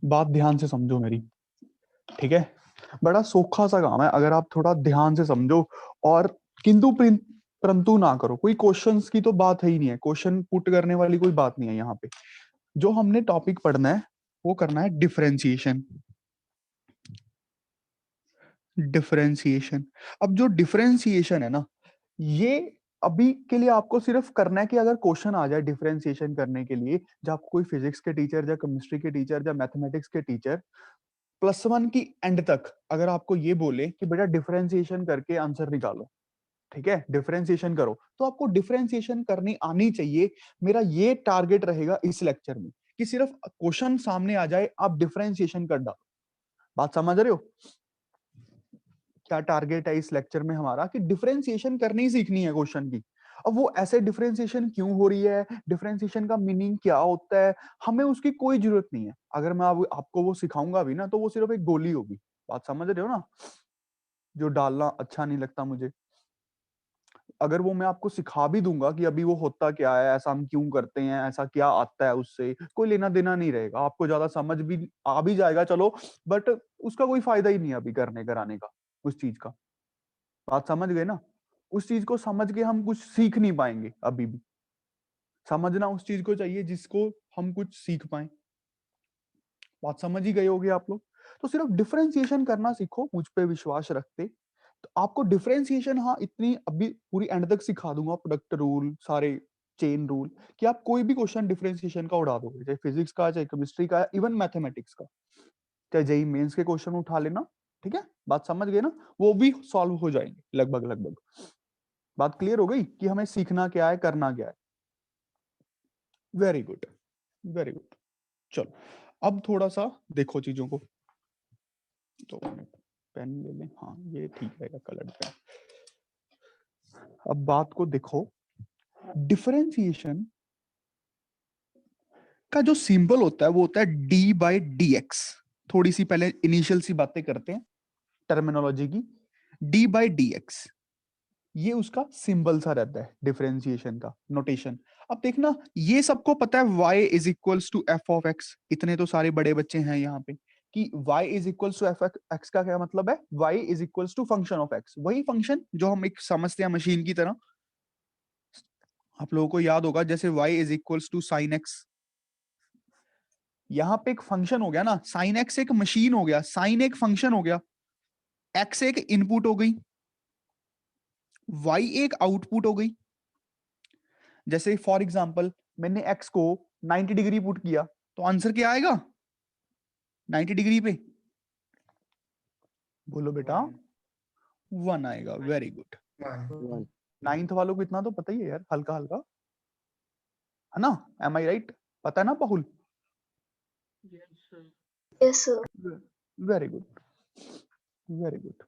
बात ध्यान से समझो मेरी, ठीक है? बड़ा सोखा सा काम है, अगर आप थोड़ा ध्यान से समझो और किंतु परंतु ना करो। कोई क्वेश्चंस की तो बात है ही नहीं है, क्वेश्चन पुट करने वाली कोई बात नहीं है यहाँ पे। जो हमने टॉपिक पढ़ना है वो करना है डिफरेंशिएशन। डिफरेंशिएशन, अब जो डिफरेंशिएशन है ना, ये अभी के लिए आपको सिर्फ करना है कि अगर क्वेश्चन आ जाए डिफरेंशिएशन करने के लिए, जब आपको कोई फिजिक्स के टीचर या केमिस्ट्री के टीचर या मैथमेटिक्स के टीचर +1 की एंड तक अगर आपको ये बोले कि बेटा डिफरेंशिएशन करके आंसर निकालो, ठीक है, डिफरेंशिएशन करो, तो आपको डिफरेंशिएशन करनी आनी चाहिए। मेरा ये टारगेट रहेगा इस लेक्चर में कि सिर्फ क्वेश्चन सामने आ जाए, आप डिफरेंशिएशन कर डालो। बात समझ रहे हो? क्या टारगेट है इस लेक्चर में हमारा कि डिफरेंशिएशन करनी ही सीखनी है क्वेश्चन की। अब वो ऐसे डिफरेंशिएशन क्यों हो रही है, डिफरेंशिएशन का मीनिंग क्या होता है, हमें उसकी कोई जरूरत नहीं है। अगर मैं आपको वो सिखाऊंगा भी ना, तो वो सिर्फ एक गोली होगी। बात समझ रहे हो ना? जो डालना अच्छा नहीं लगता मुझे, अगर वो मैं आपको सिखा भी दूंगा कि अभी वो होता क्या है, ऐसा हम क्यों करते हैं, ऐसा क्या आता है, उससे कोई लेना देना नहीं रहेगा, आपको ज्यादा समझ भी आ भी जाएगा चलो, बट उसका कोई फायदा ही नहीं है अभी करने कराने का उस चीज का। बात समझ गए ना? उस चीज को समझ के हम कुछ सीख नहीं पाएंगे अभी भी। समझना उस चीज को चाहिए जिसको हम कुछ सीख पाए। बात समझ ही गए होगे आप लोग। तो सिर्फ डिफरेंशिएशन करना सीखो, मुझ पे विश्वास रखते। तो आपको डिफरेंशिएशन, हाँ, इतनी अभी पूरी एंड तक सिखा दूंगा, प्रोडक्ट रूल, सारे चेन रूल, कि आप कोई भी क्वेश्चन डिफरेंशिएशन का उड़ा दोगे, चाहे फिजिक्स का, चाहे केमिस्ट्री का, इवन मैथमेटिक्स का, चाहे जेई मेंस के क्वेश्चन उठा लेना। ठीक है, बात समझ गए ना? वो भी सॉल्व हो जाएंगे लगभग लगभग। बात क्लियर हो गई कि हमें सीखना क्या है, करना क्या है? Very good, very good. चलो अब थोड़ा सा देखो चीजों को। 2 मिनट, पेन ले लें, हाँ ये ठीक रहेगा, कलर्ड पेन। अब बात को देखो, डिफरेंशिएशन का जो सिंबल होता है वो होता है d/dx। थोड़ी सी पहले इनिशियल सी बातें करते हैं टर्मिनोलॉजी की। d/dx ये उसका सिंबल सा रहता है डिफरेंशिएशन का नोटेशन। अब देखना, ये सबको पता है y is equals to f of x. इतने तो सारे बड़े बच्चे हैं यहाँ पे कि y is equals to f x का क्या मतलब है? y is equals to function of x, वही फंक्शन जो हम एक समझते हैं मशीन की तरह। आप लोगों को याद होगा जैसे y is equals to sine x, यहाँ पे एक फंक्शन हो गया ना, साइन एक्स एक मशीन हो गया, साइन एक फंक्शन हो गया, एक्स एक इनपुट हो गई, वाई एक आउटपुट हो गई। जैसे फॉर एग्जांपल मैंने एक्स को 90 डिग्री पुट किया, तो आंसर क्या आएगा 90 डिग्री पे? बोलो बेटा, 1 आएगा। Very good. नाइन्थ वालों को इतना तो पता ही है यार, हल्का हल्का, है ना? Am I right? पता है ना Pahul? Yes sir. Very good, very good.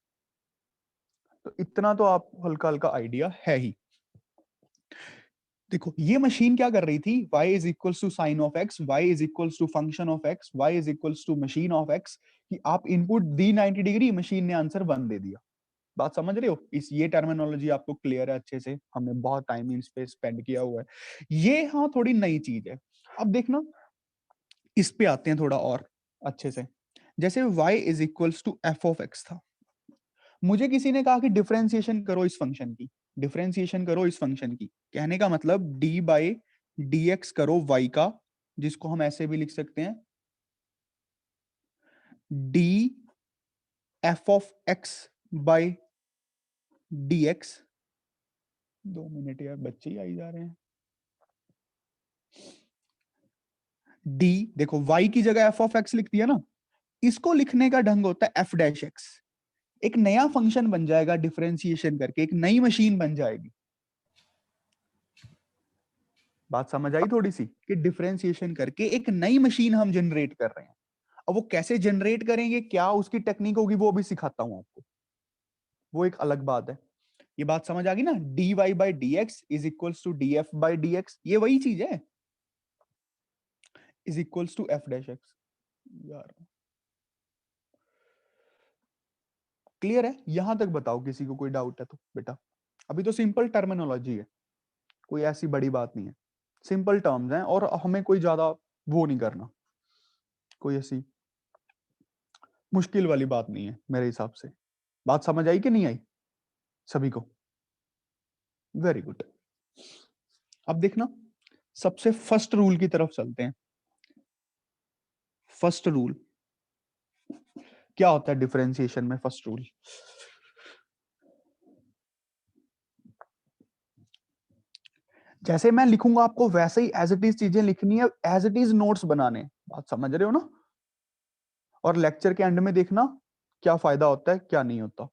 तो इतना तो आप हल्का हल्का आइडिया है ही। देखो ये मशीन क्या कर रही थी, y is equals to sine of x, y is equals to function of x, y is equals to machine of x, कि आप इनपुट दी 90 डिग्री, मशीन ने आंसर 1 दे दिया। बात समझ रहे हो? इस ये टर्मिनोलॉजी आपको क्लियर है अच्छे से? हमने बहुत टाइम इस पे स्पेंड किया हुआ है। ये हाँ थोड़ी नई चीज है। अब देखना, इस पे आते हैं थोड़ा और अच्छे से। जैसे y is equals to f of x था, मुझे किसी ने कहा कि डिफरेंशिएशन करो इस फंक्शन की, डिफरेंशिएशन करो इस फंक्शन की। कहने का मतलब d/dx करो y का, जिसको हम ऐसे भी लिख सकते हैं d f of x by dx। 2 minute यार, बच्चे ही आई जा रहे हैं। d, देखो y की जगह f ऑफ x लिख दिया ना, इसको लिखने का ढंग होता है f डैश x। एक नया फंक्शन बन जाएगा डिफरेंशिएशन करके, एक नई मशीन बन जाएगी। बात समझ आई थोड़ी सी कि डिफरेंशिएशन करके एक नई मशीन हम जनरेट कर रहे हैं। अब वो कैसे जनरेट करेंगे, क्या उसकी टेक्निक होगी, वो भी सिखाता हूं आपको, वो एक अलग बात है। ये बात समझ आ गई ना? dy/dx is equals to df/dx, ये वही चीज है, is equals to f dash x. यार क्लियर है यहां तक? बताओ किसी को कोई डाउट है तो बेटा। अभी तो सिंपल टर्मिनोलॉजी है, कोई ऐसी बड़ी बात नहीं है, सिंपल टर्म्स हैं, और हमें कोई ज्यादा वो नहीं करना, कोई ऐसी मुश्किल वाली बात नहीं है मेरे हिसाब से। बात समझ आई कि नहीं आई सभी को? Very good. अब देखना, सबसे फर्स्ट रूल की तरफ चलते हैं। फर्स्ट रूल क्या होता है डिफरेंशिएशन में? फर्स्ट रूल, जैसे मैं लिखूंगा आपको वैसे ही एज इट इज चीजें लिखनी है, एज इट इज नोट्स बनाने। बात समझ रहे हो ना? और लेक्चर के एंड में देखना क्या फायदा होता है क्या नहीं होता।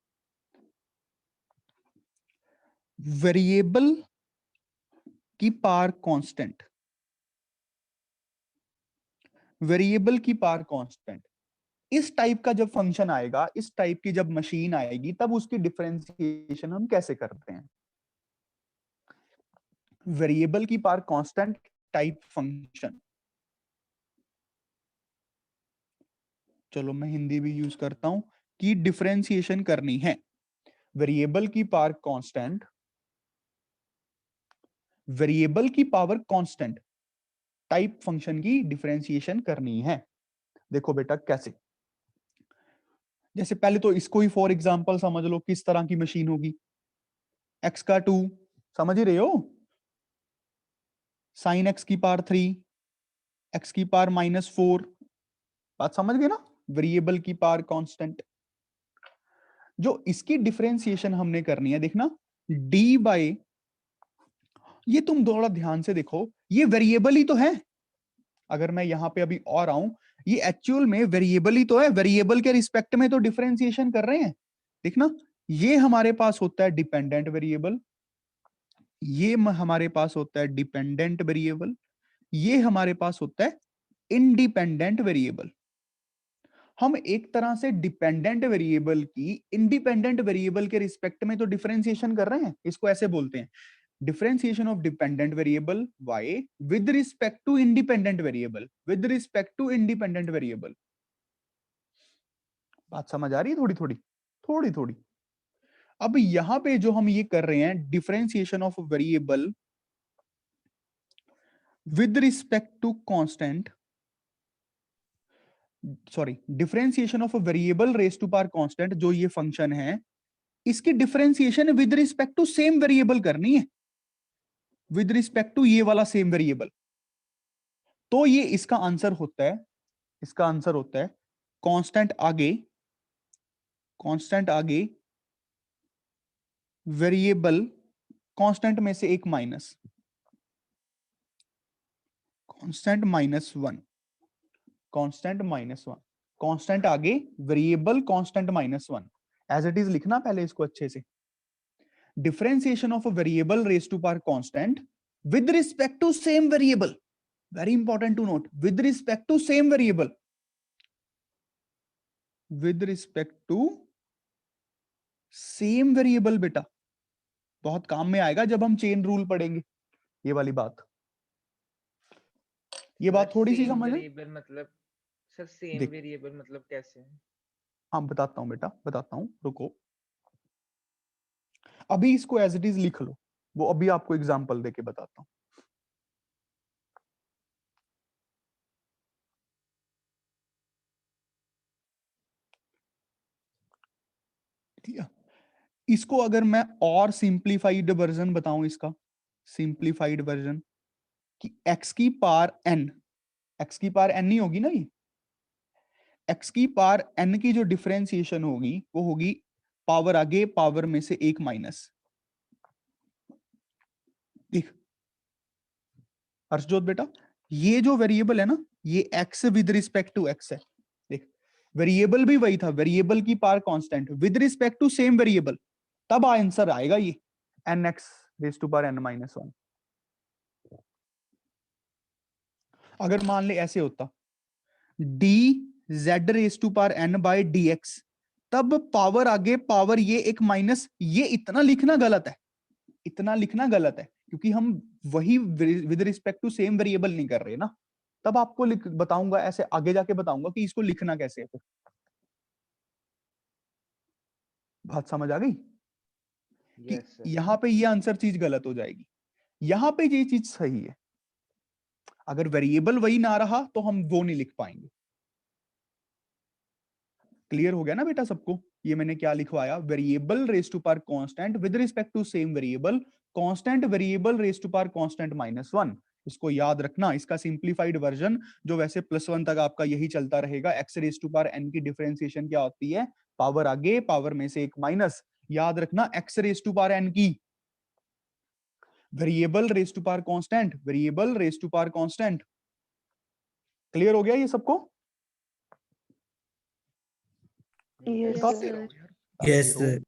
वेरिएबल की पावर कांस्टेंट, वेरिएबल की पावर कांस्टेंट, इस टाइप का जब फंक्शन आएगा, इस टाइप की जब मशीन आएगी, तब उसकी डिफरेंशिएशन हम कैसे करते हैं? वेरिएबल की पावर कांस्टेंट टाइप फंक्शन, चलो मैं हिंदी भी यूज करता हूं, कि डिफरेंशिएशन करनी है। वेरिएबल की पावर कांस्टेंट, वेरिएबल की पावर कांस्टेंट टाइप फंक्शन की डिफरेंशिएशन करनी है। देखो बेटा कैसे, जैसे पहले तो इसको ही फॉर एग्जांपल समझ लो किस तरह की मशीन होगी। x का 2, समझ ही रहे हो, साइन x की पावर 3, x की पावर -4, बात समझ गए ना? वेरिएबल की पावर कांस्टेंट, जो इसकी डिफरेंशिएशन हमने करनी है, देखना d बाय, ये तुम थोड़ा ध्यान से देखो, ये वेरिएबल ही तो है। अगर मैं यहां पे अभी और आऊं, ये एक्चुअल में वेरिएबल ही तो है, वेरिएबल के रिस्पेक्ट में तो डिफरेंशिएशन कर रहे हैं। देखना, ये हमारे पास होता है डिपेंडेंट वेरिएबल, ये हमारे पास होता है डिपेंडेंट वेरिएबल, ये हमारे पास होता है इंडिपेंडेंट वेरिएबल। हम एक तरह से डिपेंडेंट वेरिएबल की इंडिपेंडेंट वेरिएबल के रिस्पेक्ट में तो डिफरेंशिएशन कर रहे हैं। इसको ऐसे बोलते हैं, differentiation of dependent variable y with respect to independent variable, with respect to independent variable। बात समझ आ रही है? थोड़ी थोड़ी थोड़ी थोड़ी। अब यहां पे जो हम ये कर रहे हैं, differentiation of variable with respect to constant, sorry, differentiation of variable raise to power constant, जो ये फंक्शन है, इसकी differentiation with respect to same variable करनी है, विद रिस्पेक्ट टू ये वाला सेम वेरिएबल। तो ये इसका आंसर होता है, इसका आंसर होता है कांस्टेंट आगे, कांस्टेंट आगे वेरिएबल, कांस्टेंट में से एक माइनस, कांस्टेंट -1, कांस्टेंट -1, कांस्टेंट आगे variable constant -1, as it is लिखना पहले इसको अच्छे से। Differentiation of a variable raise to power constant with respect to same variable, very important to note, with respect to same variable, with respect to same variable. बेटा बहुत काम में आएगा जब हम चेन रूल पढ़ेंगे, ये वाली बात, ये बात थोड़ी सी समझ है। वेरिएबल मतलब सर, सेम देख, वेरिएबल मतलब कैसे? हाँ बताता हूँ बेटा, बताता हूँ, रुको। अभी इसको एज इट इज लिख लो, वो अभी आपको एग्जांपल देके बताता हूँ। ठीक है, इसको अगर मैं और सिंप्लीफाइड वर्जन बताऊं, इसका सिंप्लीफाइड वर्जन, कि x की पावर n, x की पावर n नहीं होगी ना, ये x की पावर n की जो डिफरेंशिएशन होगी वो होगी पावर आगे पावर में से एक माइनस। देख हर्षजोत बेटा, ये जो वेरिएबल है ना, ये x with respect to x है। देख, वेरिएबल भी वही था, वेरिएबल की power constant with respect to same variable, तब आंसर आएगा ये nx raise to power n-1। अगर मान ले ऐसे होता d z raise to power n by d x, तब पावर आगे पावर ये एक माइनस, ये इतना लिखना गलत है, इतना लिखना गलत है, क्योंकि हम वही with respect to same variable नहीं कर रहे ना। तब आपको बताऊंगा, ऐसे आगे जाके बताऊंगा कि इसको लिखना कैसे है। फिर बात समझ आ गई कि यस सर। यहां पे ये आंसर चीज गलत हो जाएगी, यहां पे ये चीज सही है। अगर वेरिएबल वही ना रहा तो हम वो नहीं लिख पाएंगे। क्लियर हो गया ना बेटा सबको? ये मैंने क्या लिखवाया, variable raise to power constant with respect to same variable, constant variable raise to power constant -1। इसको याद रखना, इसका सिंप्लीफाइड वर्जन जो वैसे +1 तक आपका यही चलता रहेगा, x raise to power n की डिफरेंशिएशन क्या होती है, पावर आगे पावर में से एक माइनस, याद रखना x raise to power n की, variable raise to power constant, variable raise to power constant. Clear हो गया ये सबको? बताते रहो यार, यस बताते रहो। सर।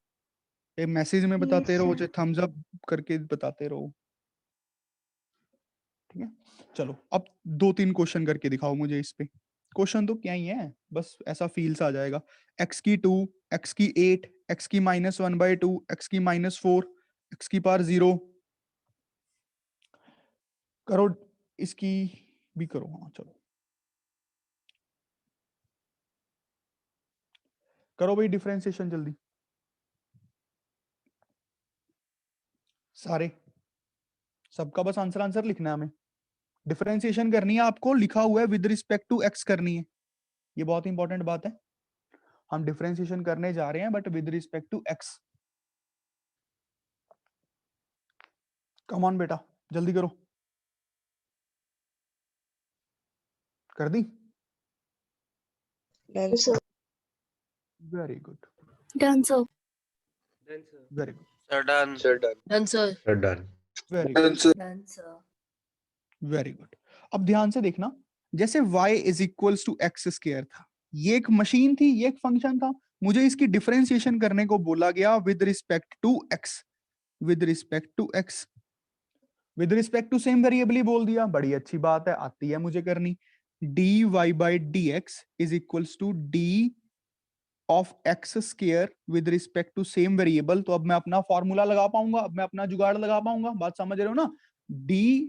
ये मैसेज में बताते Yes, रहो, sir. चाहे थम्स अप करके बताते रहो, ठीक है? चलो अब 2-3 क्वेश्चन करके दिखाओ मुझे इस पे। क्वेश्चन तो क्या ही है, बस ऐसा फील्स आ जाएगा। x की 2, x की 8, x की -1/2, x की -4, x की पावर 0। करो, इसकी भी करो। हाँ चलो करो भाई डिफरेंशिएशन जल्दी सारे, सबका बस आंसर आंसर लिखना है हमें। डिफरेंशिएशन करनी है आपको, लिखा हुआ है विद रिस्पेक्ट टू x करनी है, ये बहुत इंपॉर्टेंट बात है। हम डिफरेंशिएशन करने जा रहे हैं but with respect to x। Come on बेटा जल्दी करो, कर दी? Done, sir. Very good, Done, sir. Done, sir. Very good, Sir done. Sir done. Done, sir. Sir done. Very good, Done, sir. Very good. अब ध्यान से देखना, जैसे y is equals to x square था, ये एक मशीन थी, ये एक फंक्शन था, मुझे इसकी डिफरेंशिएशन करने को बोला गया with respect to x, with respect to x, with respect to same variable ही बोल दिया, बड़ी अच्छी बात है, आती है मुझे करनी। dy/dx is equals to d of x square with respect to same variable. तो अब मैं अपना फॉर्मूला लगा पाऊंगा, अब मैं अपना जुगाड़ लगा पाऊंगा, बात समझ रहे हो ना? d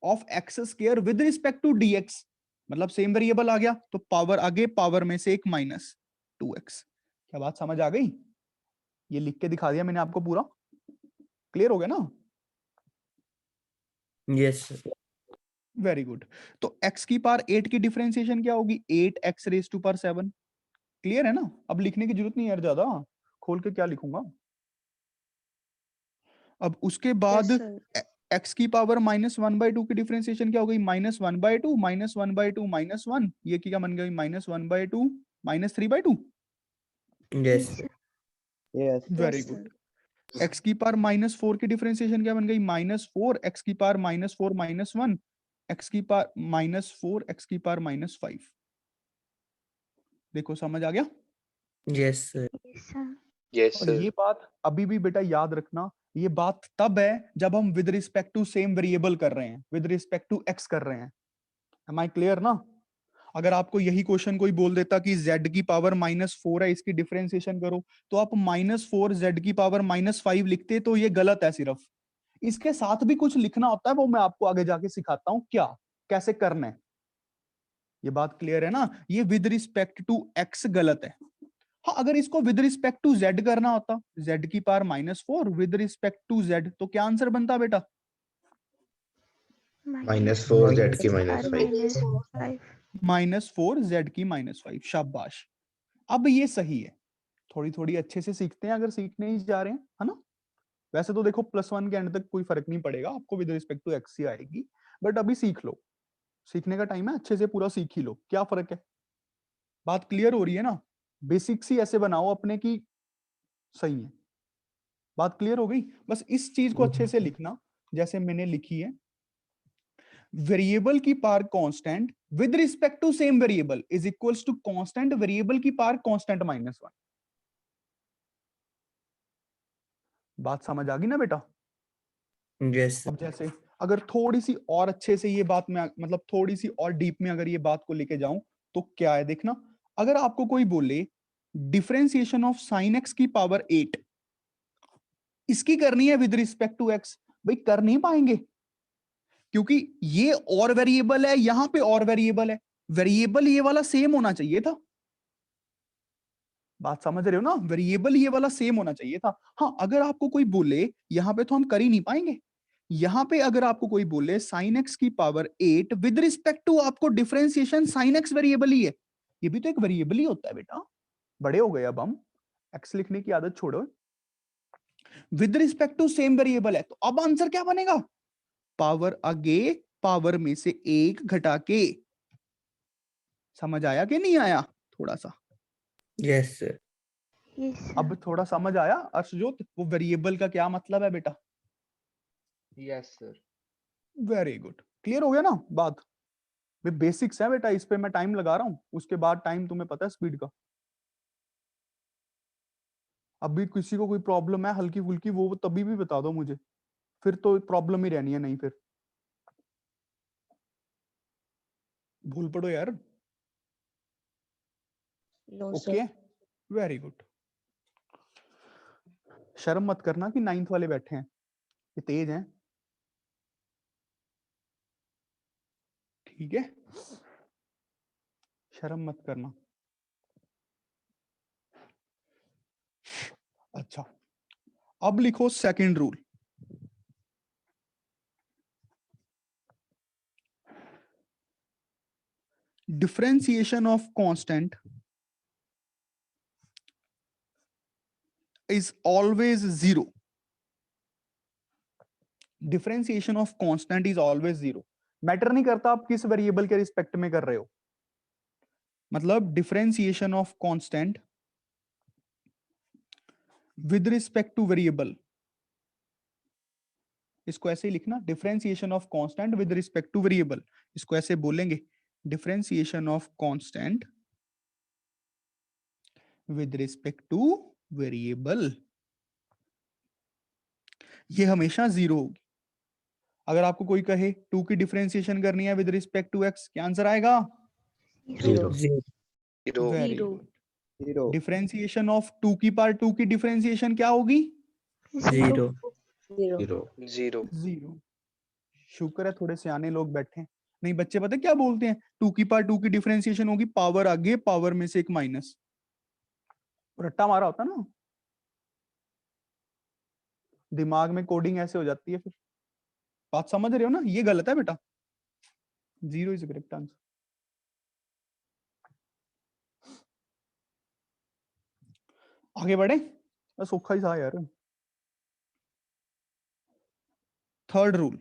of x square with respect to dx, मतलब सेम वेरिएबल आ गया तो पावर आगे पावर में से एक -2x। क्या बात समझ आ गई? ये लिख के दिखा दिया मैंने आपको पूरा, क्लियर हो गया ना? Yes sir. Very good. तो x की पावर 8 की डिफरेंशिएशन क्या होगी, 8x raise to power 7। Clear है ना? अब लिखने की जरूरत नहीं है यार, ज्यादा खोल के क्या लिखूंगा। अब उसके बाद Yes, sir. x की पावर -1/2 की डिफरेंशिएशन क्या हो गई, -1/2 -1/2 -1, ये क्या बन गई, -1/2 -3/2। Yes sir. Yes. Very Yes, good. sir. x की पावर -4 की डिफरेंशिएशन क्या बन गई, -4, x की पावर -4 -1, x की पावर -4, x की पावर -5। देखो समझ आ गया? Yes sir. Yes, sir. Yes, और sir. ये बात अभी भी बेटा याद रखना, ये बात तब है जब हम with respect to same variable कर रहे हैं, विद रिस्पेक्ट टू x कर रहे हैं। एम आई क्लियर ना? अगर आपको यही क्वेश्चन कोई बोल देता कि z की पावर -4 है, इसकी डिफरेंशिएशन करो, तो आप -4 z की पावर -5 लिखते, तो ये गलत है। सिर्फ इसके साथ भी कुछ लिखना होता है, वो मैं आपको आगे जाके सिखाता हूं क्या कैसे करना है। ये बात क्लियर है ना? ये विद रिस्पेक्ट टू x गलत है। हाँ, अगर इसको विद रिस्पेक्ट टू z करना होता, z की power -4 with respect to z, तो क्या आंसर बनता बेटा? -4 Z की Or -5. -5. -4 z की -5। शाबाश, अब ये सही है। थोड़ी थोड़ी अच्छे से सीखते हैं अगर सीखने ही जा रहे हैं, है ना? वैसे तो देखो +1 के एंड तक कोई फर्क नहीं पड़ेगा, आपको विद रिस्पेक्ट टू x ही आएगी, बट अभी सीख लो, सीखने का टाइम है, अच्छे से पूरा सीख ही लो, क्या फर्क है। बात क्लियर हो रही है ना? बेसिक्स ही ऐसे बनाओ अपने की सही है। बात क्लियर हो गई? बस इस चीज को अच्छे से लिखना जैसे मैंने लिखी है, वेरिएबल की power constant with respect to same variable is equals to constant variable की पावर कांस्टेंट -1। बात समझ आ गई ना बेटा? यस अब जैसे अगर थोड़ी सी और अच्छे से ये बात में मतलब थोड़ी सी और डीप में अगर ये बात को लेके जाऊं, तो क्या है देखना, अगर आपको कोई बोले डिफरेंशिएशन ऑफ साइन एक्स की पावर 8 इसकी करनी है विद रिस्पेक्ट टू एक्स, भाई कर नहीं पाएंगे, क्योंकि ये और वेरिएबल है, यहां पे और वेरिएबल है, वेरिएबल ये वाला सेम होना चाहिए था। बात समझ रहे हो ना? वेरिएबल ये वाला सेम होना चाहिए था। हाँ, अगर आपको कोई बोले यहां पे, तो हम कर ही नहीं पाएंगे। यहां पे अगर आपको कोई बोले साइन एक्स की पावर 8 विद रिस्पेक्ट टू, आपको डिफरेंशिएशन साइन एक्स वेरिएबल ही है, ये भी तो एक वेरिएबल ही होता है बेटा। बड़े हो गए अब हम, एक्स लिखने की आदत छोड़ो। With respect to same variable है, तो अब आंसर क्या बनेगा? पावर आगे पावर में से एक घटा के। समझ आया कि नहीं आया? थोड़ा सा Yes, sir. Yes, sir. अब थोड़ा समझ आया अर्शजोत, वो वेरिएबल का क्या मतलब है बेटा? Yes sir. Very good, clear हो गया ना बात? वे बेसिक्स है बेटा, इस पे मैं टाइम लगा रहा हूं, उसके बाद टाइम तुम्हें पता है स्पीड का। अभी किसी को कोई प्रॉब्लम है हल्की फुल्की, वो तभी भी बता दो मुझे, फिर तो प्रॉब्लम ही रहनी है, नहीं फिर भूल पड़ो यार। No, okay, sir. Very good. शर्म मत करना कि 9th वाले बैठे हैं, ये तेज हैं, ठीक है? शर्म मत करना। अच्छा, अब लिखो second rule. Differentiation of constant is always zero. Differentiation of constant is always zero. Matter नहीं करता आप किस वेरिएबल के रिस्पेक्ट में कर रहे हो, मतलब differentiation of constant with respect to variable, इसको ऐसे ही लिखना, differentiation of constant with respect to variable, इसको ऐसे बोलेंगे, differentiation of constant with respect to variable, ये हमेशा जीरो होगी। अगर आपको कोई कहे 2 की डिफरेंशिएशन करनी है विद रिस्पेक्ट टू एक्स, क्या आंसर आएगा? Zero. Zero. Very Zero. Good. Zero. Differentiation of 2 की पावर 2 की डिफरेंशिएशन क्या होगी? Zero. Zero. जीरो। जीरो। शुक्र है थोड़े सियाने लोग बैठे हैं, नहीं बच्चे पता है क्या बोलते हैं, 2 की पावर 2 की डिफरेंशिएशन होगी पावर आगे पावर में से एक माइनस, रट्टा मारा होता ना, दिमाग में कोडिंग ऐसे हो जाती है फिर। बात समझ रहे हो ना? ये गलत है बेटा, जीरो इज करेक्ट आंसर। आगे बढ़े, बस औखा ही था यार। थर्ड रूल,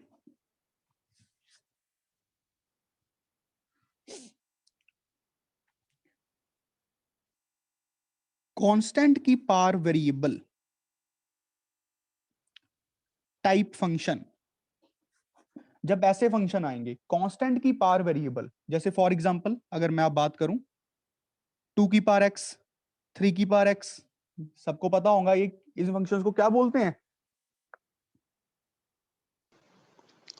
कांस्टेंट की पावर वेरिएबल टाइप फंक्शन, जब ऐसे फंक्शन आएंगे कांस्टेंट की पावर वेरिएबल, जैसे फॉर एग्जांपल अगर मैं आप बात करूं 2 की पावर एक्स, 3 की पावर एक्स, सबको पता होगा ये इस फंक्शंस को क्या बोलते हैं?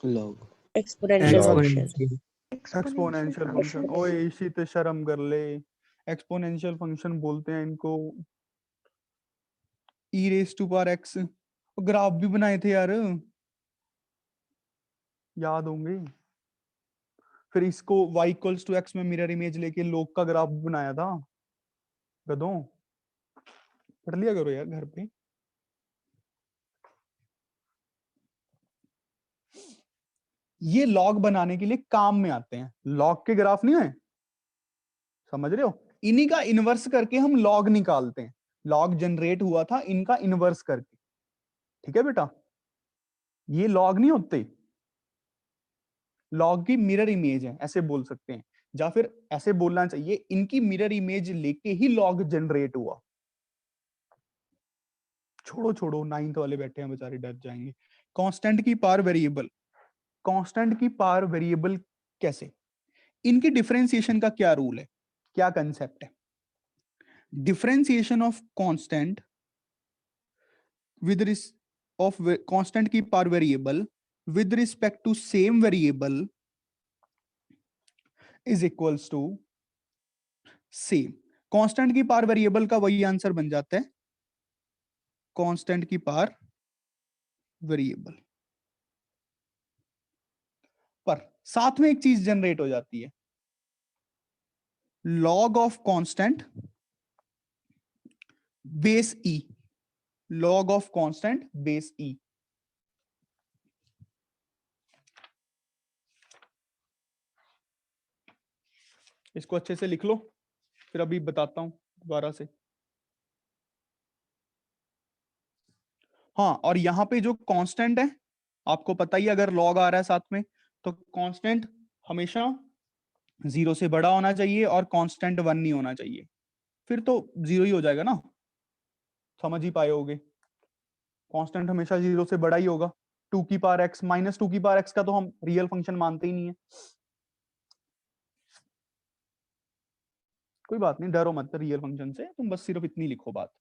Log. Exponential. Exponential function. ओए इसी पे शर्म कर ले, एक्सपोनेंशियल फंक्शन बोलते हैं इनको। E raise to power x, graph भी बनाए थे यार, याद होंगे। फिर इसको y इक्वल्स टू एक्स में मिरर इमेज लेके लोग का ग्राफ भी बनाया था, गधों, पढ़ लिया करो यार घर पे। ये लॉग बनाने के लिए काम में आते हैं, लॉग के ग्राफ नहीं है, समझ रहे हो? इन्हीं का इनवर्स करके हम लॉग निकालते हैं, लॉग जनरेट हुआ था इनका इनवर्स करके, ठीक है बेटा? ये लॉग नहीं होते, लॉग की मिरर इमेज है ऐसे बोल सकते हैं, या फिर ऐसे बोलना चाहिए इनकी मिरर इमेज लेके ही लॉग जनरेट हुआ। छोड़ो छोड़ो, 9th वाले बैठे हैं बेचारे, डर जाएंगे। कांस्टेंट की पावर वेरिएबल, कांस्टेंट की पावर वेरिएबल कैसे? इनकी डिफरेंशिएशन का क्या रूल है, क्या कंसेप्ट है? Differentiation of constant with of constant की power variable with respect to same variable is equals to same. Constant की पावर वेरिएबल का वही आंसर बन जाता है, कांस्टेंट की पावर वेरिएबल, पर साथ में एक चीज जनरेट हो जाती है, log of constant base e, log of constant base e. इसको अच्छे से लिख लो, फिर अभी बताता हूं दोबारा से। हाँ, और यहाँ पे जो कांस्टेंट है आपको पता ही है, अगर लॉग आ रहा है साथ में तो कांस्टेंट हमेशा 0 से बड़ा होना चाहिए और कांस्टेंट 1 नहीं होना चाहिए, फिर तो 0 ही हो जाएगा ना, समझ ही पाए होगे। कांस्टेंट हमेशा 0 से बड़ा ही होगा। 2 की पावर x माइनस 2 की पावर x का तो हम रियल फंक्शन मानते ही नहीं है। कोई बात नहीं, डरो मत रियल फंक्शन से, तुम बस सिर्फ इतनी लिखो बात।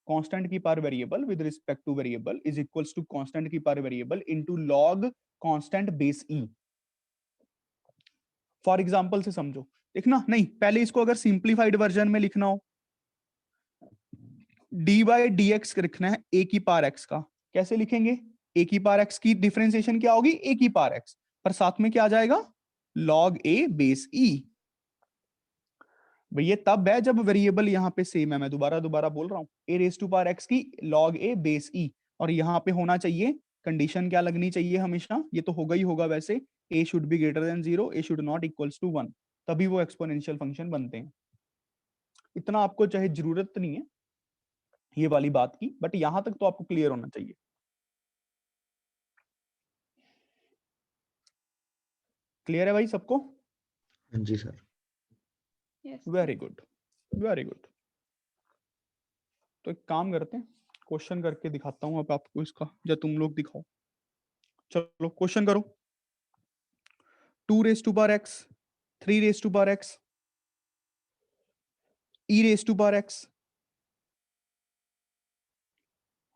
कांस्टेंट की power variable with respect to variable is equals to constant की power variable into log constant base e. For example से समझो, देखना नहीं, पहले इसको अगर सिंप्लीफाइड वर्जन में लिखना हो, डी बाई डी एक्स लिखना है ए की पावर एक्स का, कैसे लिखेंगे? ए की पावर एक्स की डिफरेंशिएशन क्या होगी? ए की पावर एक्स, पर साथ में क्या आ जाएगा? लॉग ए बेस ई। ये तब है जब वेरिएबल यहाँ पे सेम है, मैं दोबारा बोल रहा हूँ, ए रेस टू पावर एक्स की लॉग ए बेस ई, और यहाँ पे होना चाहिए, कंडीशन क्या लगनी चाहिए हमेशा, ये तो होगा ही होगा वैसे, a should be greater than 0, a should not equals to 1, तभी वो एक्सपोनेंशियल फंक्शन बनते हैं। इतना आपको चाहे जरूरत नहीं है ये वाली बात की, बट यहां तक तो आपको क्लियर होना चाहिए। क्लियर है भाई सबको? हाँ जी sir. Very good, very good. तो एक काम करते हैं, क्वेश्चन करके दिखाता हूं अब आपको इसका, या तुम लोग दिखाओ। चलो क्वेश्चन करो। 2 raise to power x, 3 raise to power x, e raise to power x,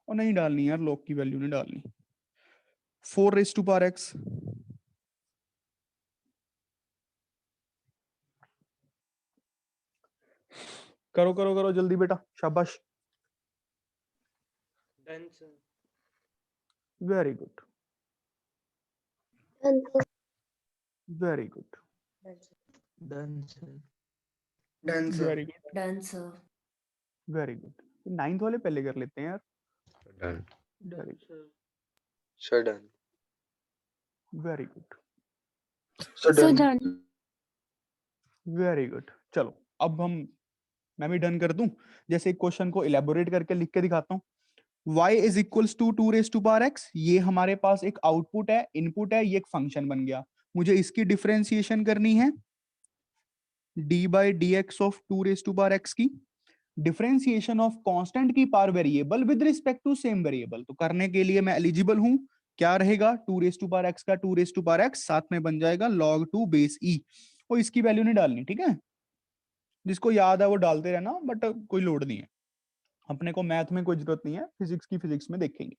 और नहीं डालनी यार, लॉग की वैल्यू नहीं डालनी, 4 रेस टू पावर एक्स, करो करो करो जल्दी बेटा, शाबाश। Very good, very good, Done, sir. Very good, Done, sir. Very good. 9th वाले पहले कर लेते हैं यार। Done very sir. Done very good, sir. Done very good. चलो अब मैं भी डन कर दूं। जैसे क्वेश्चन को इलेबोरेट करके लिख के दिखाता हूँ। y is equals to 2 raise to power x, ये हमारे पास एक आउटपुट है, इनपुट है, ये एक फंक्शन बन गया। मुझे इसकी डिफरेंशिएशन करनी है, d by d x of 2 raise to power x की डिफरेंशिएशन ऑफ कांस्टेंट की power variable with respect to same variable. तो करने के लिए मैं एलिजिबल हूं, क्या रहेगा? 2 रेस टू पावर x का 2 रेस टू पावर x साथ में बन जाएगा log 2 बेस e, और इसकी वैल्यू नहीं डालनी, ठीक है? जिसको याद है वो डालते रहना, बट कोई लोड नहीं है, अपने को मैथ में कोई जरूरत नहीं है, फिजिक्स की फिजिक्स में देखेंगे,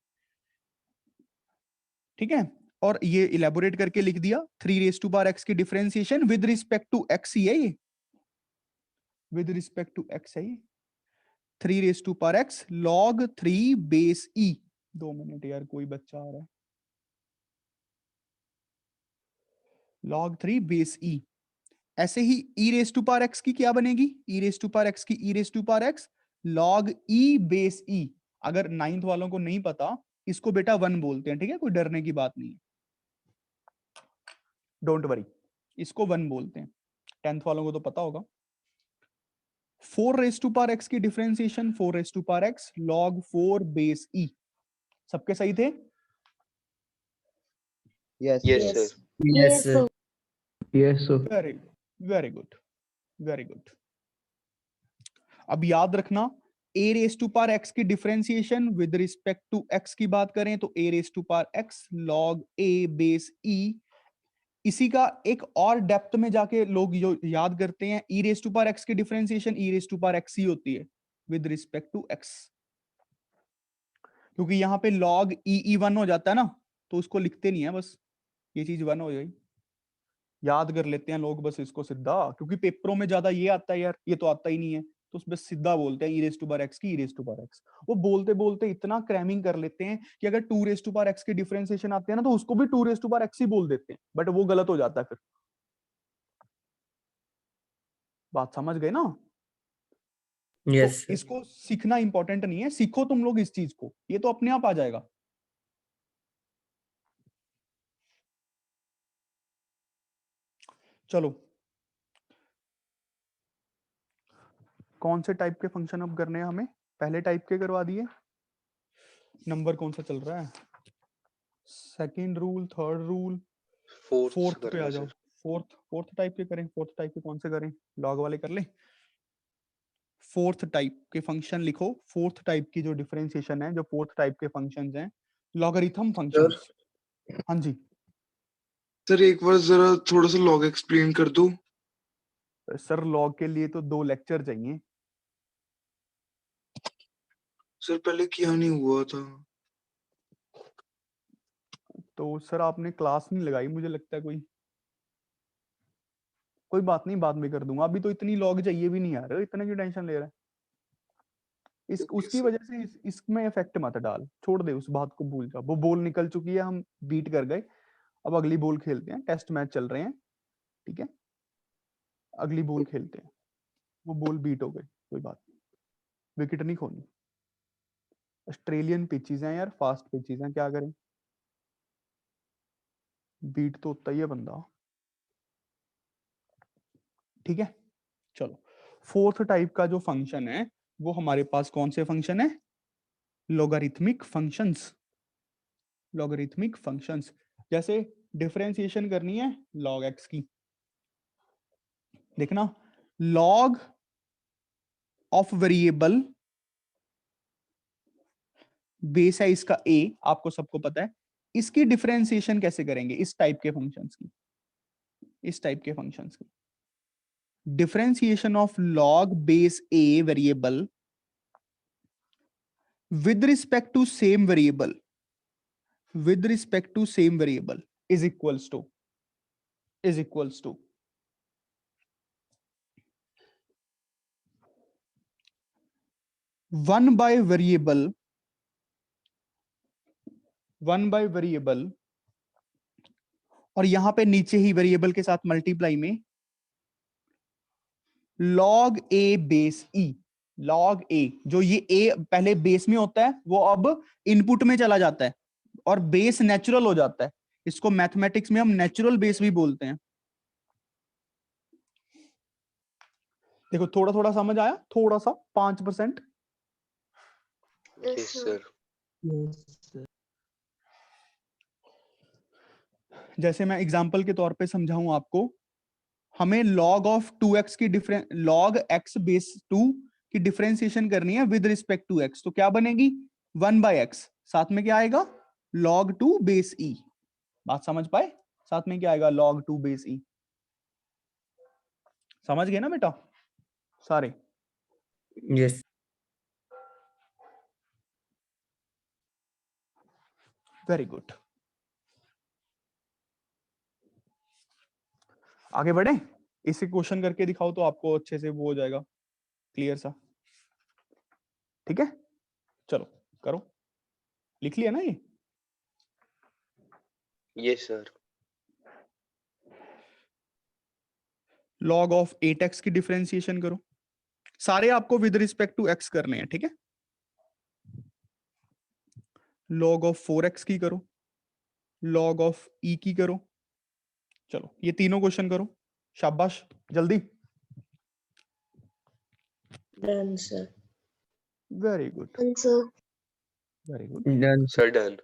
ठीक है? और ये इलेबोरेट करके लिख दिया, 3 रेस टू पावर x की differentiation with respect to x ही है ये, विद रिस्पेक्ट टू x है ये, 3 raise to power x log 3 base e। 2 minute यार, कोई बच्चा आ रहा है। log 3 base e। ऐसे ही e raise to power x की क्या बनेगी? e raise to power x की e raise to power x log e base e। अगर 9th वालों को नहीं पता, इसको बेटा 1 बोलते हैं, ठीक है? कोई डरने की बात नहीं है, डोंट वरी, इसको 1 बोलते हैं। 10th वालों को तो पता होगा। 4 रेस टू पावर x की differentiation 4 raise to power x log 4 base e। सबके सही थे? Yes sir. Yes, sir. Yes, sir. Very very good, very good. अब याद रखना, a raise to power x की differentiation with respect to x की बात करें तो a raise to power x log a base e। इसी का एक और डेप्थ में जाके लोग जो याद करते हैं, e raise to power x की differentiation e raise to power x ही होती है विद रिस्पेक्ट टू x, क्योंकि यहाँ पे log e 1 हो जाता है ना, तो उसको लिखते नहीं है, बस ये चीज 1 हो जाएगी, याद कर लेते हैं लोग बस इसको सीधा, क्योंकि पेपरों में ज्यादा ये आता है यार, ये तो आता ही नहीं है, तो बस सीधा बोलते हैं ई रेस टू पावर एक्स की ई रेस टू पावर एक्स। वो बोलते बोलते इतना क्रैमिंग कर लेते हैं कि अगर 2 रेस टू पावर एक्स की डिफरेंशिएशन आती है ना, तो उसको भी 2 रेस टू पावर एक्स ही बोल देते हैं, बट वो गलत हो जाता है फिर। बात समझ गए ना? Yes, तो sir. इसको सीखना इंपॉर्टेंट नहीं है, सीखो तुम लोग इस चीज को, ये तो अपने आप आ जाएगा। चलो कौन से टाइप के फंक्शन अब करने हैं हमें? पहले टाइप के करवा दिए, नंबर कौन सा चल रहा है? Second rule, third rule, fourth fourth पे करना आ जाओ। सर। फोर्थ टाइप के करें। फोर्थ टाइप के कौन से करें? लॉग वाले कर लें। फोर्थ टाइप के फंक्शन लिखो। फोर्थ टाइप की जो डिफरेंशिएशन है, जो फोर्थ टाइप के फंक्शंस हैं, लॉगरिथम फंक्शंस। हाँ जी सर एक बार जरा थोड़ा सा लॉग एक्सप्लेन कर दो। सर, लॉग के लिए तो 2 लेक्चर चाहिए। सर पहले किया नहीं हुआ था। तो सर आपने क्लास नहीं लगाई मुझे लगता है कोई बात नहीं, बाद में कर दूंगा। अभी तो इतनी लॉग चाहिए भी नहीं यार, इतने की टेंशन ले रहा है। ओके उसकी सर। वजह से इसमें इफेक्ट मत डाल, छोड़ दे, उस बात को भूल जा। वो बॉल निकल चुकी है, हम बीट कर गए। अब अगली बॉल खेलते हैं, टेस्ट मैच चल रहे हैं, ठीक है? अगली बॉल खेलते हैं। वो बॉल बीट हो गई, कोई बात नहीं, विकेट नहीं खोनी। ऑस्ट्रेलियन पिचेस हैं यार, फास्ट पिचेस हैं, क्या करें? बीट तो होता ही है बंदा, ठीक है? चलो, फोर्थ टाइप का जो फंक्शन है वो हमारे पास कौन से फंक्शन है? Logarithmic functions. लॉगरिथमिक फंक्शंस, जैसे डिफरेंशिएशन करनी है log x की, देखना, log ऑफ वेरिएबल, बेस है इसका a, आपको सबको पता है। इसकी डिफरेंशिएशन कैसे करेंगे? इस टाइप के फंक्शंस की, इस टाइप के फंक्शंस की differentiation of log base a variable with respect to same variable, with respect to same variable is equals to 1 by variable, और यहां पे नीचे ही वेरिएबल के साथ मल्टीप्लाई में log a base e। log a, जो ये a पहले बेस में होता है वो अब इनपुट में चला जाता है और बेस नेचुरल हो जाता है। इसको मैथमेटिक्स में हम नेचुरल बेस भी बोलते हैं। देखो थोड़ा थोड़ा समझ आया, थोड़ा सा 5%। Yes sir. Yes, sir. जैसे मैं एग्जांपल के तौर पे समझाऊं आपको, हमें log ऑफ 2x की log x बेस 2 की डिफरेंशिएशन करनी है विद रिस्पेक्ट टू x, तो क्या बनेगी? 1 by x, साथ में क्या आएगा? log 2 base e। बात समझ पाए? साथ में क्या आएगा? log 2 base e। समझ गए ना बेटा सारे? Yes. वेरी गुड, आगे बढ़े। इसे क्वेश्चन करके दिखाओ तो आपको अच्छे से वो हो जाएगा, क्लियर सा, ठीक है? चलो करो, लिख लिया ना ये? Yes sir. log of 8x की डिफरेंशिएशन करो। सारे आपको विद रिस्पेक्ट टू x करने हैं, ठीक है? log ऑफ 4x की करो, log ऑफ e की करो। चलो ये तीनों क्वेश्चन करो, शाबाश, जल्दी। Done, sir. Very good, Done, sir. Very good, Done, sir. Sir done.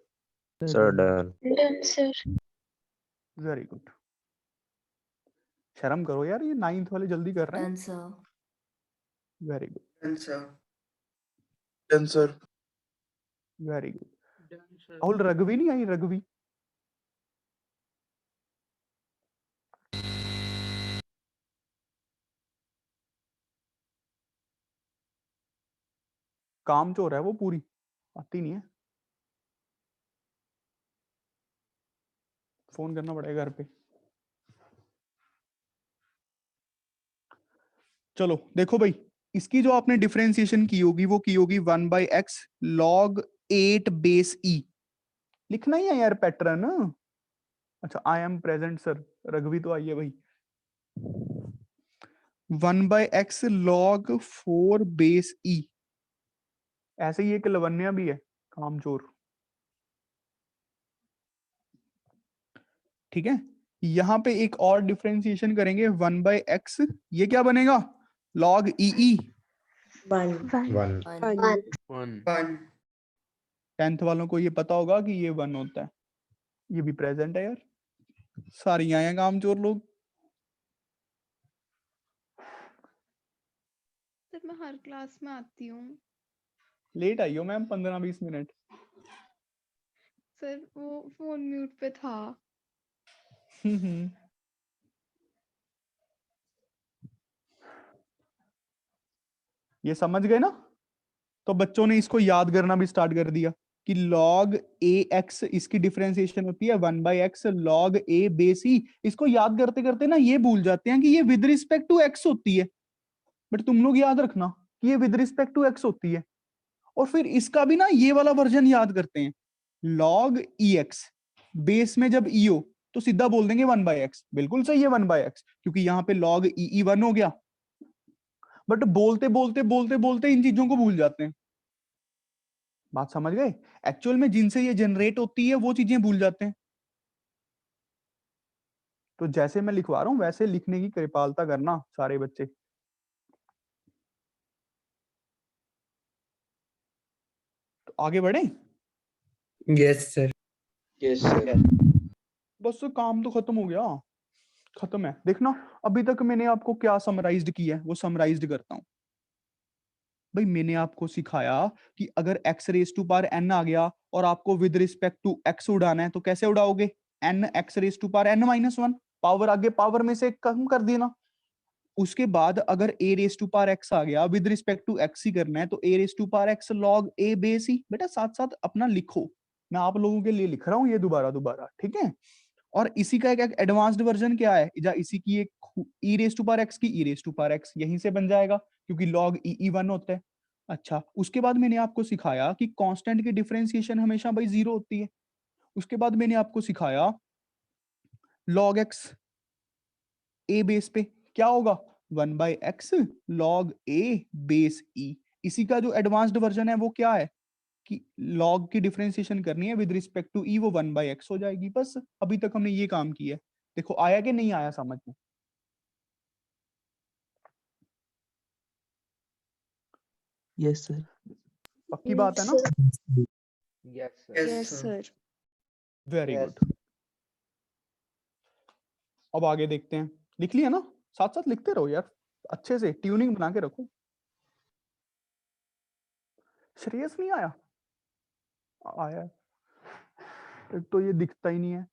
Sir, done. Done, sir. Very good. शर्म करो यार, ये 9th वाले जल्दी कर रहे हैं। Done, sir. Very good, done sir. Done sir. Very good. Done, sir. Rahul, Raghuvi नहीं आई? रघुवी, काम चोर है वो, पूरी आती नहीं है, फोन करना पड़ेगा घर पे। चलो देखो भाई, इसकी जो आपने डिफरेंशिएशन की होगी वो की होगी 1 by x log 8 base e। लिखना ही है यार पैटर्न। अच्छा, आई एम प्रेजेंट सर, रघुवी तो आई है भाई। 1 by x log 4 base e। ऐसे ही एक लवन्या भी है, कामचोर, ठीक है? यहां पे एक और डिफरेंशिएशन करेंगे 1 by x, ये क्या बनेगा? log e e। One. One. One. One. One. 10th वालों को ये पता होगा कि ये 1 होता है। ये भी प्रेजेंट है यार, सारी आए हैं कामचोर लोग। सर मैं हर क्लास में आती हूँ। लेट आई हो मैम 15-20 मिनट। सर वो फोन म्यूट पे था। ये समझ गए ना? तो बच्चों ने इसको याद करना भी स्टार्ट कर दिया कि log ax इसकी डिफरेंशिएशन होती है 1/x log a base e। इसको याद करते करते ना ये भूल जाते हैं कि ये विद रिस्पेक्ट टू x होती है, बट तुम लोग याद रखना कि ये विद रिस्पेक्ट टू x होती है। और फिर इसका भी ना ये वाला वर्जन याद करते हैं, log ex बेस में जब e हो तो सीधा बोल देंगे 1/x। बिल्कुल सही है 1/x, क्योंकि यहाँ पे log e 1 हो गया। बट बोलते बोलते बोलते बोलते इन चीजों को भूल जाते हैं। बात समझ गए? एक्चुअल में जिनसे ये जनरेट होती है वो चीजें भूल जाते हैं। तो जैसे मैं लिखवा रहा हूं वैसे लिखने की कृपालता करना सारे बच्चे। तो आगे बढ़े। Yes, sir. Yes, sir. बस काम तो खत्म हो गया, खत्म है। देखना अभी तक मैंने आपको क्या समराइज्ड किया है वो समराइज्ड करता हूं। भाई मैंने आपको सिखाया कि अगर x raise to power n आ गया और आपको विद रिस्पेक्ट टू x उड़ाना है तो कैसे उड़ाओगे, n x raise to power n minus 1, power आगे पावर में से कम कर देना। उसके बाद अगर a raise to power x आ गया, विद रिस्पेक्ट टू x ही करना है तो a raise to power x log a base ही। बेटा साथ साथ अपना लिखो, मैं आप लोगों के लिए लिख रहा हूं ये दोबारा दोबारा, ठीक है। और इसी का एक एडवांस्ड वर्जन क्या है, या इसी की एक e raise to power x की e raise to power x यहीं से बन जाएगा क्योंकि log e 1 होता है। अच्छा, उसके बाद मैंने आपको सिखाया कि कांस्टेंट की डिफरेंशिएशन हमेशा भाई 0 होती है। उसके बाद मैंने आपको सिखाया log x a बेस पे क्या होगा 1/x log a base e। इसी का जो एडवांस्ड वर्जन है वो क्या है कि log की डिफरेंशिएशन करनी है विद रिस्पेक्ट टू e, वो 1/x हो जाएगी। बस अभी तक हमने ये काम किया है। देखो आया कि नहीं आया समझ में? Yes, sir. पक्की बात है ना? Yes, sir. Yes, sir. Very Yes. Good. अब आगे देखते हैं। लिख लिया ना? साथ साथ लिखते रहो यार, अच्छे से ट्यूनिंग बना के रखो। श्रेयस नहीं आया? आया है। एक तो ये दिखता ही नहीं है।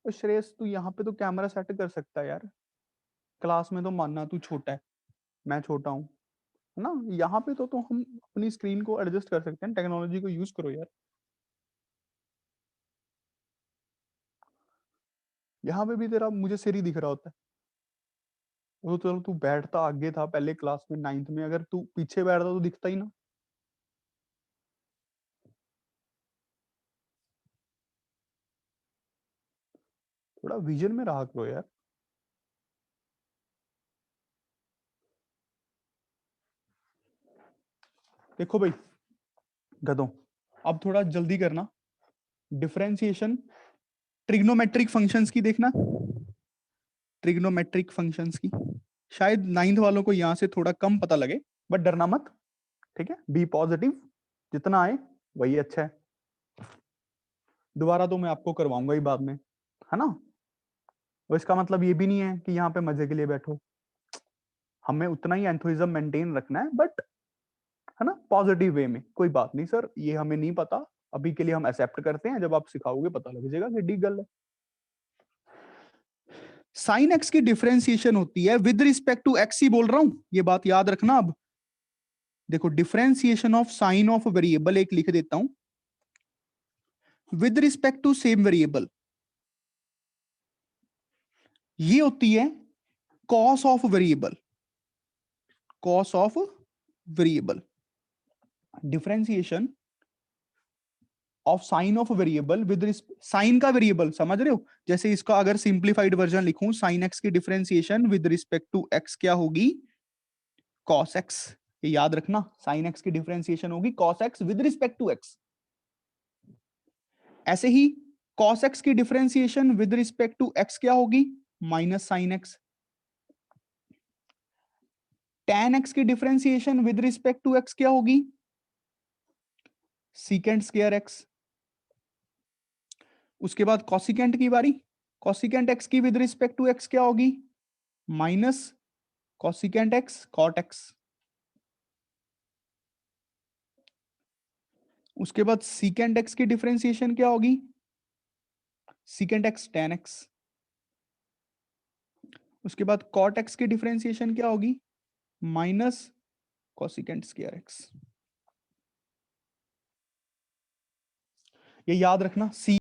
और श्रेयस तू यहाँ पे तो कैमरा सेट कर सकता है यार, क्लास में तो मानना तू छोटा है, मैं छोटा हूँ, है ना। यहाँ पे तो हम अपनी स्क्रीन को एडजस्ट कर सकते हैं, टेक्नोलॉजी को यूज करो यार। यहाँ पे भी तेरा मुझे सिर ही दिख रहा होता है। वो तो चलो तू बैठता आगे था पहले क्लास में 9th में, अगर तू पीछे बैठता तो दिखता ही ना। थोड़ा विजन में रहा करो यार। देखो भाई गधों, अब थोड़ा जल्दी करना। डिफरेंशिएशन ट्रिग्नोमेट्रिक फंक्शंस की देखना, ट्रिग्नोमेट्रिक फंक्शंस की। शायद 9th वालों को यहाँ से थोड़ा कम पता लगे, बट डरना मत, ठीक है। बी पॉजिटिव, जितना आए वही अच्छा है। दोबारा तो मैं आपको करवाऊंगा ही बाद में, है ना। और इसका मतलब ये भी नहीं है कि यहाँ पे मजे के लिए बैठो, हमें उतना ही एंथुइज्म मेंटेन रखना है, बट है ना पॉजिटिव वे में। कोई बात नहीं सर ये हमें नहीं पता, अभी के लिए हम एक्सेप्ट करते हैं, जब आप सिखाओगे पता लग जाएगा कि डी गल है। साइन एक्स की डिफरेंशिएशन होती है विद रिस्पेक्ट टू एक्स ही बोल रहा हूं, ये बात याद रखना। अब देखो differentiation of sine of variable एक लिख देता हूं, with respect to same variable, ये होती है cos of variable, cos of variable. Differentiation of sine of variable with sine का वेरिएबल, समझ रहे हो। जैसे इसका अगर सिंप्लीफाइड वर्जन लिखूं, साइन एक्स की differentiation with respect to x क्या होगी, कॉस एक्स। ये याद रखना, साइन एक्स की डिफरेंशिएशन होगी cos x with respect to x. ऐसे ही कॉस एक्स की differentiation with respect to x क्या होगी, minus sine x. tan x की differentiation with respect to x क्या होगी, सीकेंट स्क्वायर एक्स। उसके बाद कॉसिकेंट की बारी, कॉसिकेंट एक्स की विद रिस्पेक्ट टू एक्स क्या होगी, minus cosecant x cot x. उसके बाद सीकेंट एक्स की डिफरेंशिएशन क्या होगी, सीकेंट एक्स टेन एक्स। उसके बाद कॉट एक्स की डिफरेंशिएशन क्या होगी, माइनस कॉसिकेंट स्क्वायर एक्स। ये याद रखना, सी